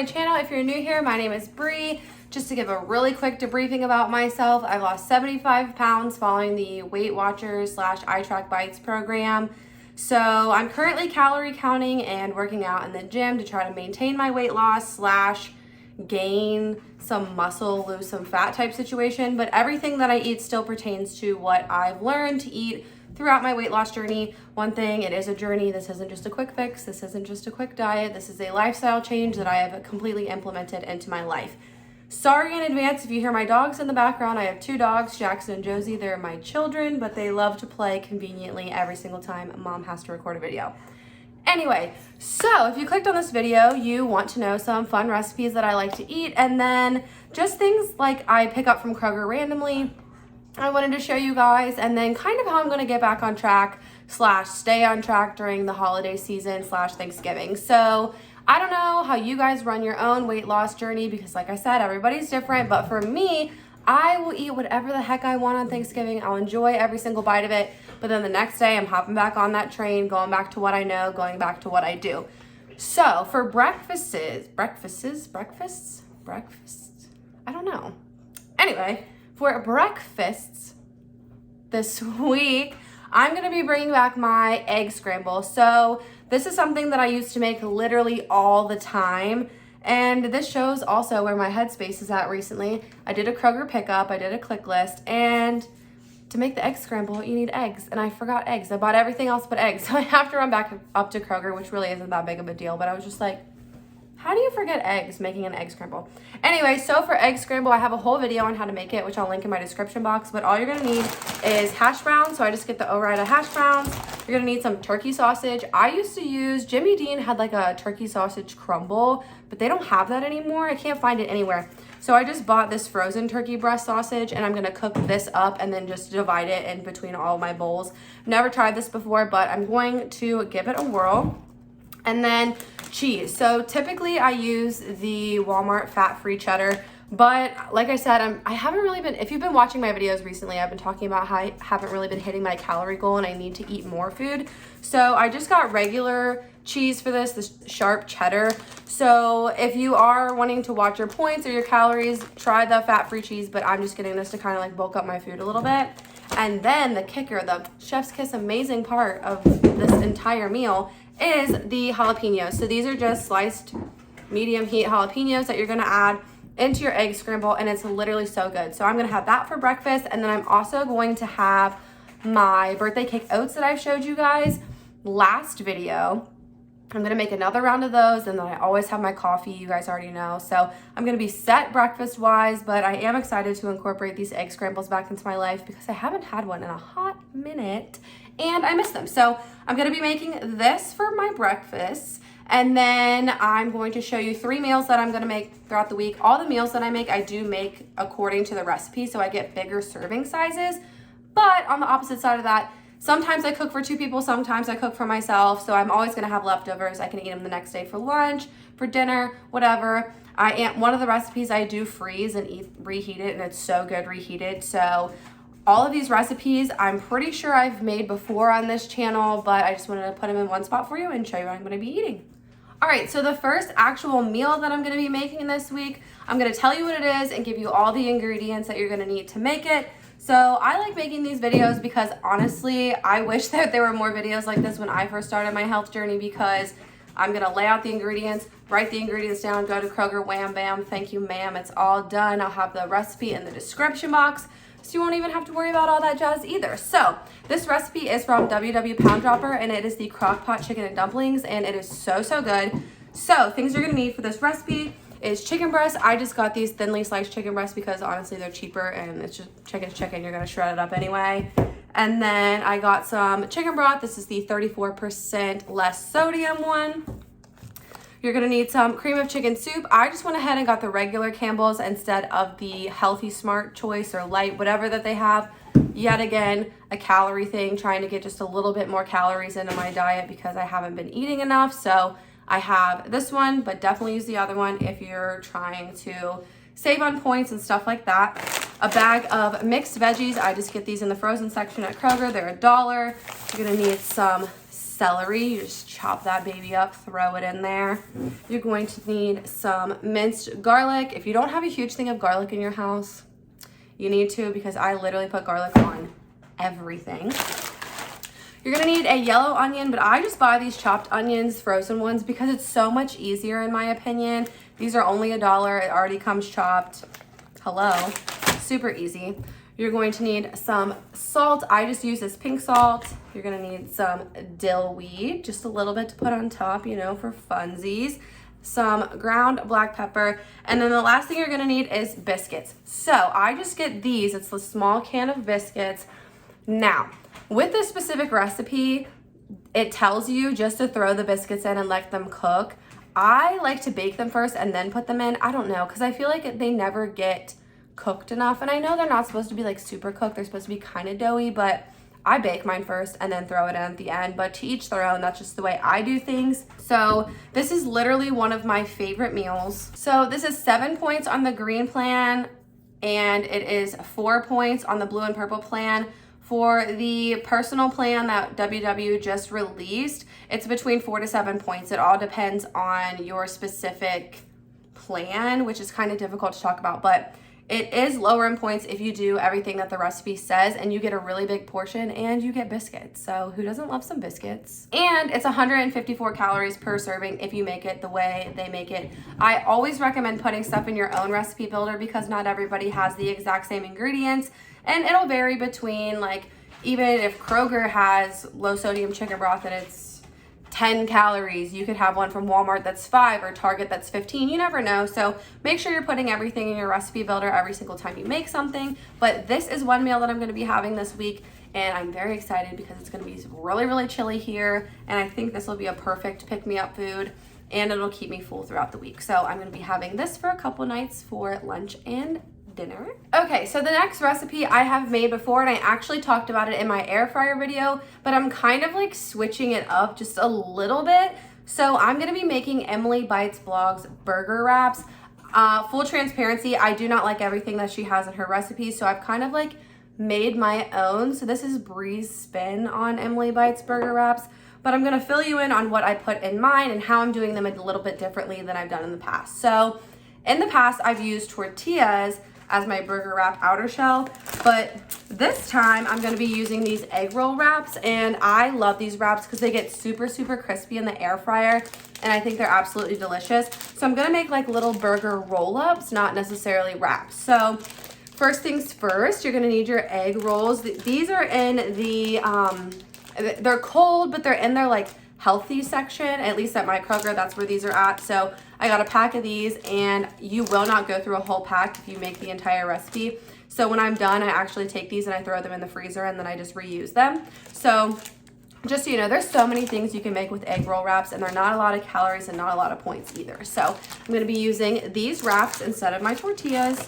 my channel. If you're new here, my name is Bree. Just to give a really quick debriefing about myself, I lost 75 pounds following the Weight Watchers / iTrack Bites program. So I'm currently calorie counting and working out in the gym to try to maintain my weight loss / gain some muscle, lose some fat type situation. But everything that I eat still pertains to what I've learned to eat throughout my weight loss journey. One thing, it is a journey. This isn't just a quick fix. This isn't just a quick diet. This is a lifestyle change that I have completely implemented into my life. Sorry in advance if you hear my dogs in the background. I have 2 dogs, Jackson and Josie. They're my children, but they love to play conveniently every single time mom has to record a video. Anyway, so if you clicked on this video, you want to know some fun recipes that I like to eat, and then just things like I pick up from Kroger randomly. I wanted to show you guys, and then kind of how I'm going to get back on track / stay on track during the holiday season / Thanksgiving. So I don't know how you guys run your own weight loss journey because, like I said, everybody's different. But for me, I will eat whatever the heck I want on Thanksgiving. I'll enjoy every single bite of it. But then the next day, I'm hopping back on that train, going back to what I know, going back to what I do. So for breakfasts, I don't know. Anyway, for breakfasts this week, I'm going to be bringing back my egg scramble. So this is something that I used to make literally all the time. And this shows also where my headspace is at recently. I did a Kroger pickup, I did a click list, and to make the egg scramble, you need eggs. And I forgot eggs. I bought everything else but eggs. So I have to run back up to Kroger, which really isn't that big of a deal. But I was just like, how do you forget eggs making an egg scramble? Anyway, so for egg scramble, I have a whole video on how to make it, which I'll link in my description box. But all you're gonna need is hash browns. So I just get the Ore-Ida hash browns. You're gonna need some turkey sausage. I used to use, Jimmy Dean had like a turkey sausage crumble, but they don't have that anymore. I can't find it anywhere. So I just bought this frozen turkey breast sausage, and I'm gonna cook this up and then just divide it in between all my bowls. Never tried this before, but I'm going to give it a whirl. And then cheese. So typically I use the Walmart fat-free cheddar, but like I said, I haven't really been, if you've been watching my videos recently, I've been talking about how I haven't really been hitting my calorie goal and I need to eat more food. So I just got regular cheese for this sharp cheddar. So if you are wanting to watch your points or your calories, try the fat-free cheese, but I'm just getting this to kind of like bulk up my food a little bit. And then the kicker, the chef's kiss amazing part of this entire meal is the jalapenos. So these are just sliced medium heat jalapenos that you're gonna add into your egg scramble, and it's literally so good. So I'm gonna have that for breakfast, and then I'm also going to have my birthday cake oats that I've showed you guys last video. I'm gonna make another round of those, and then I always have my coffee, you guys already know. So I'm gonna be set breakfast wise, but I am excited to incorporate these egg scrambles back into my life because I haven't had one in a hot minute and I miss them. So I'm gonna be making this for my breakfast, and then I'm going to show you 3 meals that I'm gonna make throughout the week. All the meals that I do make according to the recipe, so I get bigger serving sizes. But on the opposite side of that, sometimes I cook for 2 people, sometimes I cook for myself, so I'm always gonna have leftovers. I can eat them the next day for lunch, for dinner, whatever. One of the recipes I do freeze and reheat it, and it's so good reheated. So all of these recipes I'm pretty sure I've made before on this channel, but I just wanted to put them in one spot for you and show you what I'm gonna be eating. All right, so the first actual meal that I'm gonna be making this week, I'm gonna tell you what it is and give you all the ingredients that you're gonna need to make it. So I like making these videos because honestly, I wish that there were more videos like this when I first started my health journey, because I'm gonna lay out the ingredients, write the ingredients down, go to Kroger, wham, bam, thank you, ma'am, it's all done. I'll have the recipe in the description box, so you won't even have to worry about all that jazz either. So this recipe is from WW Pound Dropper, and it is the crock pot chicken and dumplings, and it is so, so good. So things you're gonna need for this recipe is chicken breast. I just got these thinly sliced chicken breasts because honestly they're cheaper, and it's just chicken's chicken, you're gonna shred it up anyway. And then I got some chicken broth. This is the 34% less sodium one. You're gonna need some cream of chicken soup. I just went ahead and got the regular Campbell's instead of the Healthy Smart choice or light, whatever that they have. Yet again, a calorie thing, trying to get just a little bit more calories into my diet because I haven't been eating enough. So I have this one, but definitely use the other one if you're trying to save on points and stuff like that. A bag of mixed veggies. I just get these in the frozen section at Kroger. They're $1. You're gonna need some celery. You just chop that baby up, throw it in there. You're going to need some minced garlic. If you don't have a huge thing of garlic in your house, you need to, because I literally put garlic on everything. You're gonna need a yellow onion, but I just buy these chopped onions, frozen ones, because it's so much easier in my opinion. These are only $1. It already comes chopped. Hello, super easy. You're going to need some salt. I just use this pink salt. You're gonna need some dill weed, just a little bit to put on top, you know, for funsies. Some ground black pepper, and then the last thing you're gonna need is biscuits. So I just get these. It's a small can of biscuits. Now, with this specific recipe, it tells you just to throw the biscuits in and let them cook. I like to bake them first and then put them in. I don't know, because I feel like they never get cooked enough. And I know they're not supposed to be like super cooked. They're supposed to be kind of doughy, but I bake mine first and then throw it in at the end. But to each their own, that's just the way I do things. So this is literally one of my favorite meals. So this is 7 points on the green plan, and it is 4 points on the blue and purple plan. For the personal plan that WW just released, it's between 4 to 7 points. It all depends on your specific plan, which is kind of difficult to talk about, but it is lower in points if you do everything that the recipe says, and you get a really big portion and you get biscuits. So who doesn't love some biscuits? And it's 154 calories per serving if you make it the way they make it. I always recommend putting stuff in your own recipe builder because not everybody has the exact same ingredients. And it'll vary between, like, even if Kroger has low sodium chicken broth and it's 10 calories, you could have one from Walmart that's 5 or Target that's 15. You never know. So make sure you're putting everything in your recipe builder every single time you make something. But this is one meal that I'm going to be having this week, and I'm very excited because it's going to be really, really chilly here. And I think this will be a perfect pick-me-up food, and it'll keep me full throughout the week. So I'm going to be having this for a couple nights for lunch and dinner. Okay, so the next recipe I have made before, and I actually talked about it in my air fryer video, but I'm kind of like switching it up just a little bit. So I'm gonna be making Emily Bites Blogs burger wraps. Full transparency, I do not like everything that she has in her recipe, so I've kind of like made my own. So this is Bree's spin on Emily Bites burger wraps, but I'm gonna fill you in on what I put in mine and how I'm doing them a little bit differently than I've done in the past. So in the past, I've used tortillas as my burger wrap outer shell, but this time I'm gonna be using these egg roll wraps, and I love these wraps because they get super, super crispy in the air fryer, and I think they're absolutely delicious. So I'm gonna make like little burger roll-ups, not necessarily wraps. So first things first, you're gonna need your egg rolls. These are in the, they're cold, but they're in their like healthy section, at least at my Kroger, that's where these are at. So I got a pack of these, and you will not go through a whole pack if you make the entire recipe. So when I'm done, I actually take these and I throw them in the freezer, and then I just reuse them. So just so you know, there's so many things you can make with egg roll wraps, and they're not a lot of calories and not a lot of points either. So I'm gonna be using these wraps instead of my tortillas.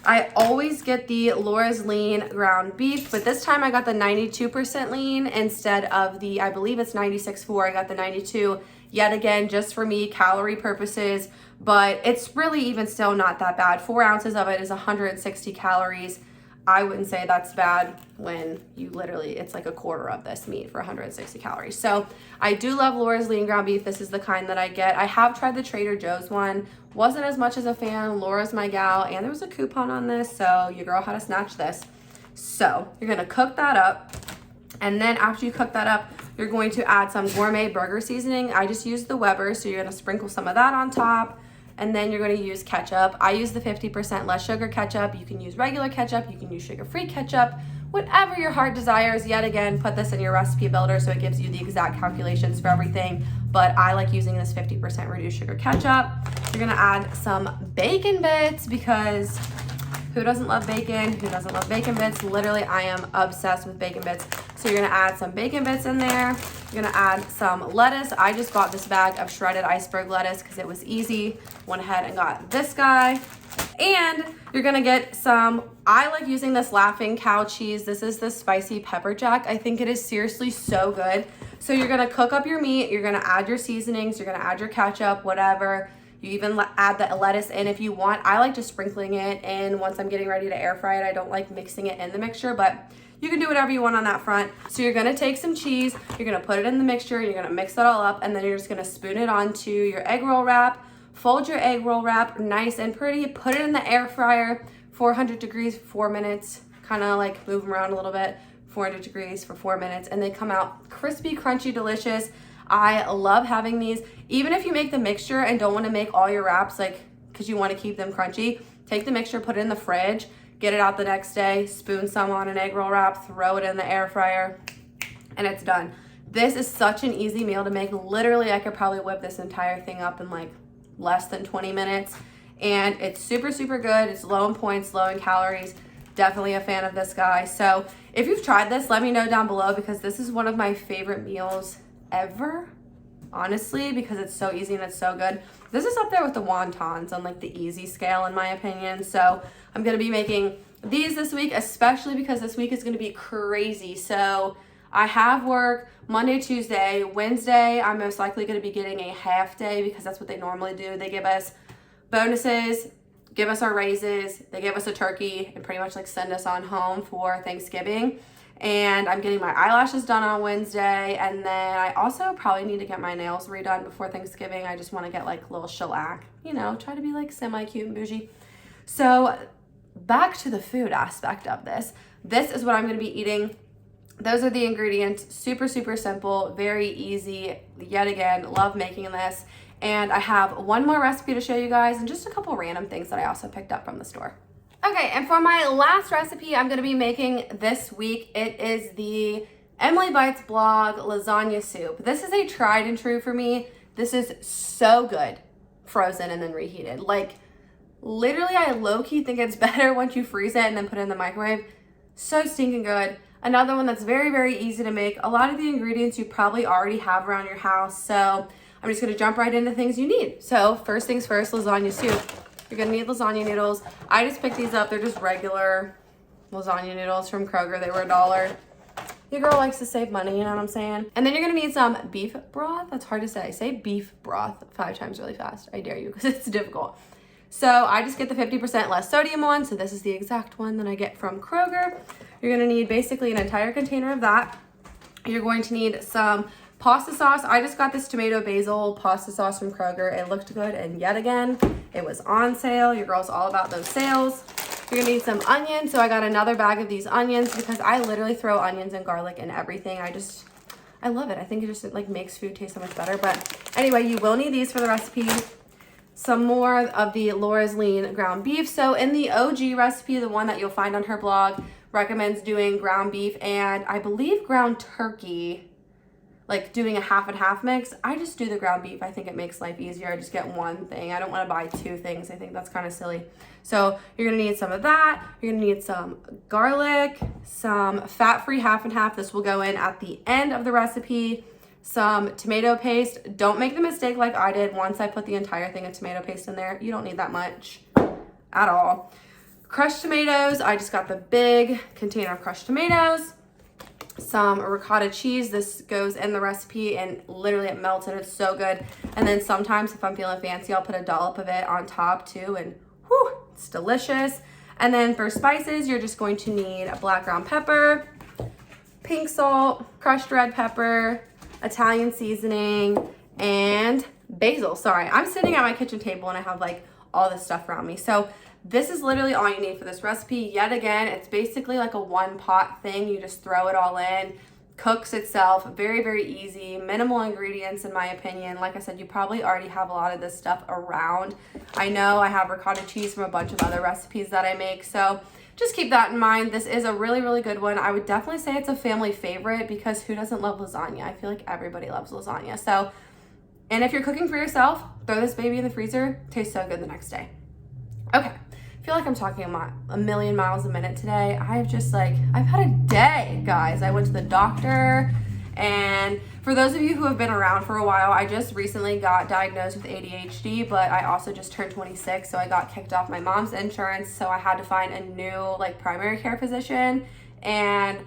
I always get the Laura's Lean ground beef, but this time I got the 92% lean instead of the, I believe it's 96.4. I got the 92, yet again, just for me, calorie purposes, but it's really even still not that bad. 4 ounces of it is 160 calories. I wouldn't say that's bad when you literally, it's like a quarter of this meat for 160 calories. So I do love Laura's Lean ground beef. This is the kind that I get. I have tried the Trader Joe's one. Wasn't as much as a fan. Laura's my gal, and there was a coupon on this, so your girl had to snatch this. So you're gonna cook that up, and then after you cook that up, you're going to add some gourmet burger seasoning. I just used the Weber, so you're gonna sprinkle some of that on top, and then you're gonna use ketchup. I use the 50% less sugar ketchup. You can use regular ketchup, you can use sugar-free ketchup, whatever your heart desires. Yet again, put this in your recipe builder so it gives you the exact calculations for everything, but I like using this 50% reduced sugar ketchup. You're gonna add some bacon bits, because who doesn't love bacon? Who doesn't love bacon bits? Literally, I am obsessed with bacon bits. So you're gonna add some bacon bits in there. You're gonna add some lettuce. I just bought this bag of shredded iceberg lettuce because it was easy. Went ahead and got this guy. And you're gonna get some, I like using this Laughing Cow cheese. This is the spicy pepper jack. I think it is seriously so good. So you're gonna cook up your meat. You're gonna add your seasonings. You're gonna add your ketchup, whatever. You even add the lettuce in if you want. I like just sprinkling it in once I'm getting ready to air fry it. I don't like mixing it in the mixture, but you can do whatever you want on that front. So you're gonna take some cheese, you're gonna put it in the mixture, you're gonna mix it all up, and then you're just gonna spoon it onto your egg roll wrap, fold your egg roll wrap nice and pretty, put it in the air fryer, 400 degrees for 4 minutes, kind of like move them around a little bit, 400 degrees for 4 minutes, and they come out crispy, crunchy, delicious. I love having these. Even if you make the mixture and don't want to make all your wraps, like, because you want to keep them crunchy, take the mixture, put it in the fridge, get it out the next day, spoon some on an egg roll wrap, throw it in the air fryer, and it's done. This is such an easy meal to make. Literally, I could probably whip this entire thing up in like less than 20 minutes, and it's super, super good. It's low in points, low in calories. Definitely a fan of this, guy. So if you've tried this, let me know down below, because this is one of my favorite meals ever, honestly, because it's so easy and it's so good. This is up there with the wontons on like the easy scale, in my opinion. So I'm gonna be making these this week, especially because this week is gonna be crazy. So I have work Monday, Tuesday, Wednesday. I'm most likely gonna be getting a half day because that's what they normally do. They give us bonuses, give us our raises, they give us a turkey, and pretty much like send us on home for Thanksgiving. And I'm getting my eyelashes done on Wednesday, and then I also probably need to get my nails redone before Thanksgiving. I just want to get like a little shellac, you know, try to be like semi-cute and bougie. So back to the food aspect of this. This is what I'm going to be eating. Those are the ingredients. Super, super simple, very easy. Yet again, love making this. And I have one more recipe to show you guys, and just a couple random things that I also picked up from the store. Okay, and for my last recipe I'm gonna be making this week, it is the Emily Bites blog lasagna soup. This is a tried and true for me. This is so good frozen and then reheated. Like, literally, I low-key think it's better once you freeze it and then put it in the microwave. So stinking good. Another one that's very, very easy to make. A lot of the ingredients you probably already have around your house, so I'm just gonna jump right into things you need. So first things first, lasagna soup. You're gonna need lasagna noodles. I just picked these up. They're just regular lasagna noodles from Kroger. They were $1. Your girl likes to save money, you know what I'm saying? And then you're gonna need some beef broth. That's hard to say. Say beef broth 5 times really fast. I dare you, because it's difficult. So I just get the 50% less sodium one. So this is the exact one that I get from Kroger. You're gonna need basically an entire container of that. You're going to need some pasta sauce. I just got this tomato basil pasta sauce from Kroger. It looked good, and yet again, it was on sale. Your girl's all about those sales. You're gonna need some onions. So I got another bag of these onions because I literally throw onions and garlic in everything. I love it. I think it just like makes food taste so much better. But anyway, you will need these for the recipe. Some more of the Laura's Lean ground beef. So in the OG recipe, the one that you'll find on her blog, recommends doing ground beef and I believe ground turkey, like doing a half and half mix. I just do the ground beef. I think it makes life easier. I just get one thing. I don't want to buy 2 things. I think that's kind of silly. So you're going to need some of that. You're going to need some garlic, some fat-free half and half. This will go in at the end of the recipe. Some tomato paste. Don't make the mistake like I did once I put the entire thing of tomato paste in there. You don't need that much at all. Crushed tomatoes. I just got the big container of crushed tomatoes. Some ricotta cheese. This goes in the recipe and literally it melts and it's so good. And then sometimes if I'm feeling fancy, I'll put a dollop of it on top too, and whew, it's delicious. And then for spices, you're just going to need a black ground pepper, pink salt, crushed red pepper, Italian seasoning, and basil. Sorry, I'm sitting at my kitchen table and I have like all this stuff around me. So this is literally all you need for this recipe. Yet again, it's basically like a one pot thing. You just throw it all in, cooks itself. Very, very easy, minimal ingredients in my opinion. Like I said, you probably already have a lot of this stuff around. I know I have ricotta cheese from a bunch of other recipes that I make. So just keep that in mind. This is a really, really good one. I would definitely say it's a family favorite because who doesn't love lasagna? I feel like everybody loves lasagna. So, and if you're cooking for yourself, throw this baby in the freezer. Tastes so good the next day. Okay. I feel like I'm talking a million miles a minute today. I've had a day, guys. I went to the doctor, and for those of you who have been around for a while, I just recently got diagnosed with ADHD, but I also just turned 26, so I got kicked off my mom's insurance, so I had to find a new primary care physician, and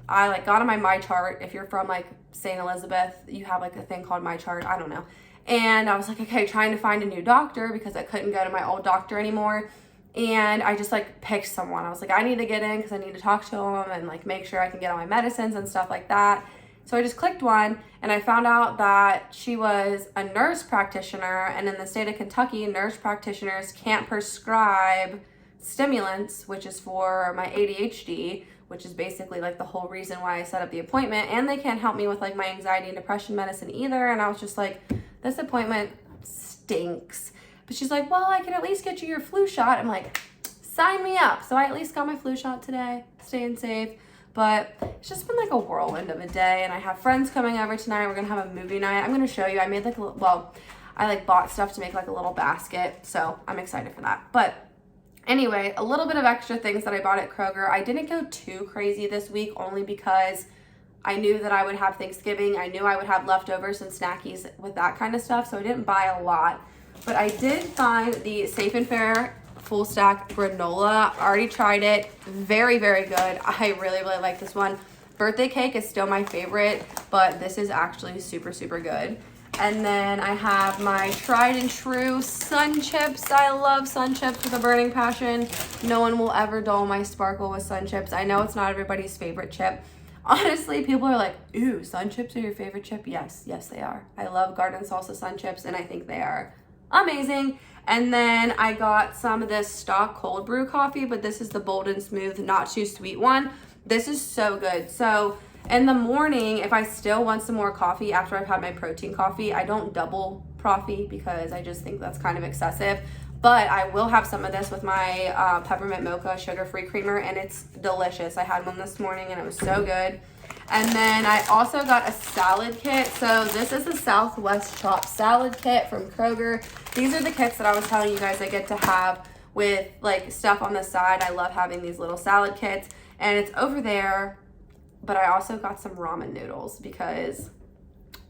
I got on my My Chart. If you're from St. Elizabeth, you have a thing called My Chart. I don't know. And I was like, okay, trying to find a new doctor because I couldn't go to my old doctor anymore. And I just like picked someone. I was like, I need to get in because I need to talk to him and like make sure I can get all my medicines and stuff like that. So I just clicked one, and I found out that she was a nurse practitioner, and in the state of Kentucky, nurse practitioners can't prescribe stimulants, which is for my ADHD, which is basically like the whole reason why I set up the appointment, and they can't help me with like my anxiety and depression medicine either. And I was just like, this appointment stinks. But she's like, well, I can at least get you your flu shot. I'm like, sign me up. So I at least got my flu shot today, staying safe. But it's just been like a whirlwind of a day, and I have friends coming over tonight. We're gonna have a movie night. I'm gonna show you. I made like I like bought stuff to make like a little basket, so I'm excited for that. But anyway, a little bit of extra things that I bought at Kroger. I didn't go too crazy this week, only because I knew that I would have Thanksgiving. I knew I would have leftovers and snackies with that kind of stuff, so I didn't buy a lot. But I did find the Safe and Fair full stack granola. I already tried it. Very, very good. I really, really like this one. Birthday cake is still my favorite, but this is actually super, super good. And then I have my tried and true Sun Chips. I love Sun Chips with a burning passion. No one will ever dull my sparkle with Sun Chips. I know it's not everybody's favorite chip. Honestly, people are like, ooh, Sun Chips are your favorite chip? Yes, yes they are. I love garden salsa Sun Chips, and I think they are amazing. And then I got some of this stock cold brew coffee, but this is the bold and smooth, not too sweet one. This is so good. So in the morning, if I still want some more coffee after I've had my protein coffee, I don't double coffee because I just think that's kind of excessive. But I will have some of this with my peppermint mocha sugar-free creamer, and it's delicious. I had one this morning, and it was so good. And then I also got a salad kit. So this is the Southwest Chop salad kit from Kroger. These are the kits that I was telling you guys I get to have with like stuff on the side. I love having these little salad kits, and it's over there. But I also got some ramen noodles because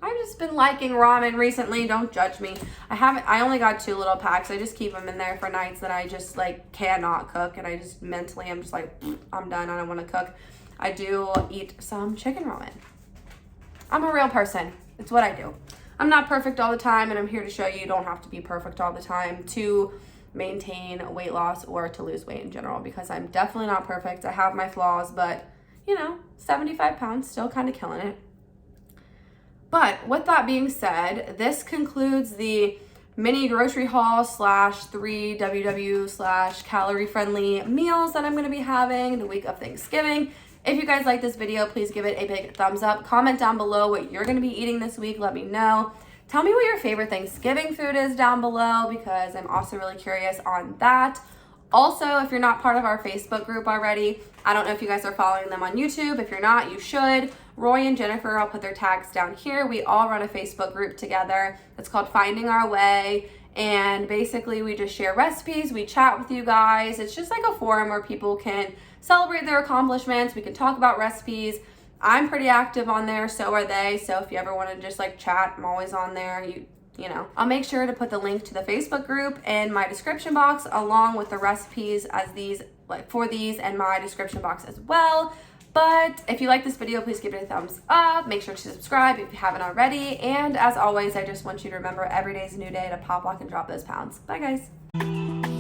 I've just been liking ramen recently. Don't judge me. I only got 2 little packs. I just keep them in there for nights that I just like cannot cook, and I just mentally I'm just like, I'm done. I don't want to cook. I do eat some chicken ramen. I'm a real person. It's what I do. I'm not perfect all the time, and I'm here to show you don't have to be perfect all the time to maintain weight loss or to lose weight in general, because I'm definitely not perfect. I have my flaws, but you know, 75 pounds, still kind of killing it. But with that being said, this concludes the mini grocery haul / 3 WW / calorie friendly meals that I'm going to be having the week of Thanksgiving. If you guys like this video, please give it a big thumbs up. Comment down below what you're going to be eating this week. Let me know. Tell me what your favorite Thanksgiving food is down below, because I'm also really curious on that. Also, if you're not part of our Facebook group already, I don't know if you guys are following them on YouTube. If you're not, you should. Roy and Jennifer, I'll put their tags down here. We all run a Facebook group together. It's called Finding Our Way. And basically, we just share recipes. We chat with you guys. It's just like a forum where people can celebrate their accomplishments. We can talk about recipes. I'm pretty active on there, so are they. So if you ever want to just like chat, I'm always on there. You know, I'll make sure to put the link to the Facebook group in my description box, along with the recipes for these and my description box as well. But if you like this video, please give it a thumbs up. Make sure to subscribe if you haven't already. And as always, I just want you to remember every day is a new day to pop, lock, and drop those pounds. Bye, guys.